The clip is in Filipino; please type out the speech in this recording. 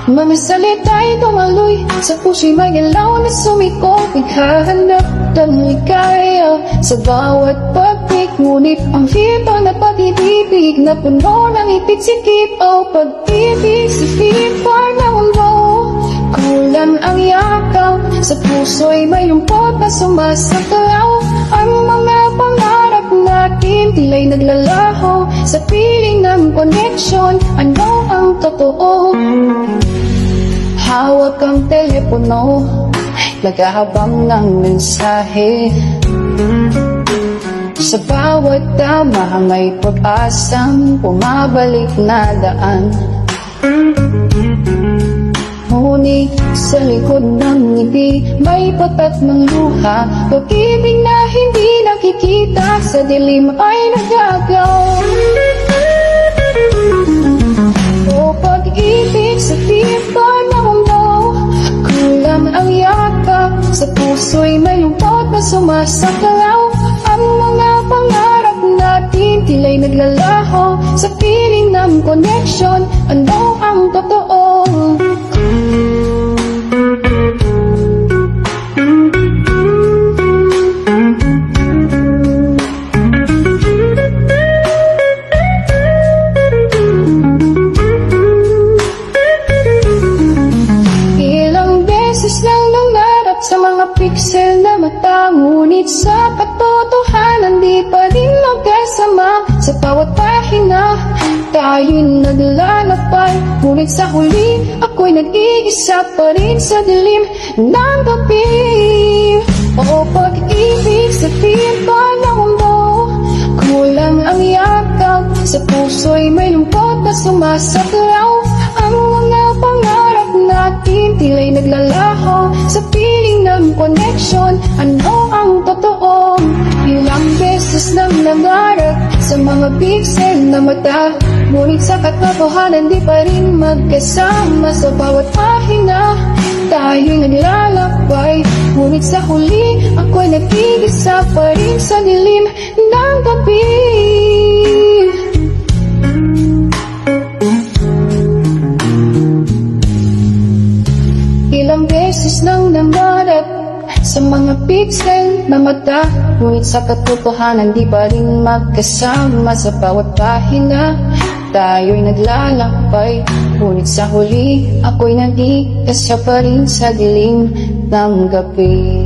Mga salita'y tumaloy sa puso'y may ilaw na sumiko. Naghahanap ng ligaya sa bawat pag-ibig. Ngunit ang hibang na pag-ibig na puno ng ipit-sikip. O pag-ibig sa hibang na mundo, kulang ang yakap. Sa puso'y may lungkot na sumasagalaw. Ang mga pangarap natin tila'y naglalaho sa piling ng connection. Ano ang totoo? Hawak ang telepono, naghahabang ng mensahe. Sa bawat tama may pag-asang bumabalik na daan. Ngunit sa likod ng ngiti may patat ng luha. Pag-ibig na hindi nakikita sa dilim ay nagagaw. O pag-ibig sa tipa ng mundo, kulang ang yakap. Sa puso'y may lungkot na sumasagalaw. Ang mga pangarap natin tila'y naglalaho sa piling ng connection. Ano ang totoo? Sa mga pixel na mata, ngunit sa katotohanan di pa rin magkasama. Sa bawat pahina, tayo'y naglalakbay. Ngunit sa huli, ako'y nag-iisa pa rin sa dilim ng gabi. O pag-ibig sa tipa ng mundo, kulang ang yakap. Sa puso'y may lungkot na sumasaglaw. Ang mga pangarap natin tila'y naglalaho sa piling ng connection. Ano ang totoo? Ilang beses nang nangarap sa mga pixel na mata, ngunit sa katotohanan di pa rin magkasama. Sa bawat pahina, tayo'y naglalakbay. Ngunit sa huli, ako'y nag-iisa pa rin sa dilim ng gabi. Ilang beses nang nangarap sa mga pixel na mata, ngunit sa katotohanan di pa rin magkasama. Sa bawat pahina, tayo'y naglalakbay. Ngunit sa huli, ako'y nag-iisa pa rin sa dilim ng gabi.